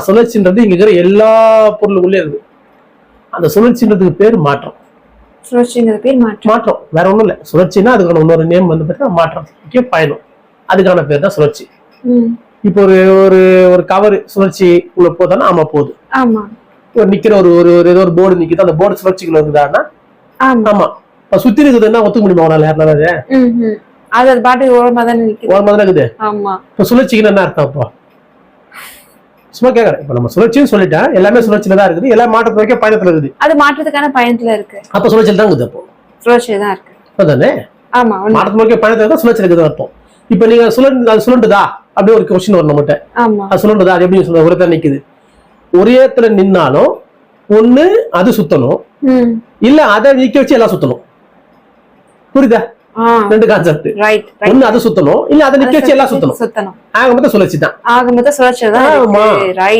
சுழற்சின்றது இங்க இருக்கிற எல்லா பொருளுக்குள்ளே இருக்கு. அந்த சுழற்சின்றதுக்கு பேர் மாற்றம். சுழற்சிங்கிற பேர் மாற்றம். மாற்றம் வேற ஒண்ணும் இல்ல. சுழற்சின்னா அதுக்கான இன்னொரு நேம் வந்து பார்த்தீங்கன்னா மாற்றம், முக்கிய பயணம். அதுக்கான பேர் தான் சுழற்சி. இப்போ ஒரு ஒரு ஒரு கவர் சுழற்சி உள்ள போதானா? ஆமா போகுது. ஆமா. ஒரு நிக்கிற ஒரு ஒரு ஏதோ ஒரு போர்டு நிக்குது, அந்த போர்டு சுழற்சிக்குள்ள இருக்குதான்னா ஆமா. இப்ப சுத்தி இருக்குதுன்னா ஒத்துக்க முடியுமா உங்களால? யாருனால அது பாட்டு ஓரமா தானே நிக்குது. ஓரமா தானே இருக்குது. ஆமா. இப்ப சுழற்சிக்கு என்ன அர்த்தம்? அப்போ சும்மா கேக்குறேன். இப்ப நம்ம சுழற்சின்னு சொல்லிட்டேன், எல்லாமே சுழற்சியில தான் இருக்குது, எல்லா மாற்றத்து வைக்க பயணத்துல இருக்குது. அது மாற்றத்துக்கான பயணத்துல இருக்கு. அப்ப சுழற்சியில் தான் இருக்குது. அப்போ சுழற்சியில தான் இருக்கு. அதானே? ஆமா. மாற்றத்து வைக்க பயணத்துல தான் சுழற்சி இருக்குது அர்த்தம். இப்ப நீங்க அது சுழண்டுதா அப்படி ஒரு கொஸ்டின் வரணும் நம்மகிட்ட. ஆமா. அது சுழண்டுதா? அது எப்படி சொல்ல? ஒரே தான் நிக்குது. ஒரே இடத்துல நின்னாலும் ஒண்ணு அது சுத்தணும், இல்ல அதை நிக்க வச்சு எல்லாம் சுத்தணும். புரியுதா? ரெண்டு கான்செப்ட். ஒண்ணு அது சுத்தணும், இல்ல அதை நிக்க வச்சு எல்லாம் சுத்தணும். ஆக மொத்தம் சுழற்சி தான். ஆக மொத்தம் சுழற்சி தான். ரைட்.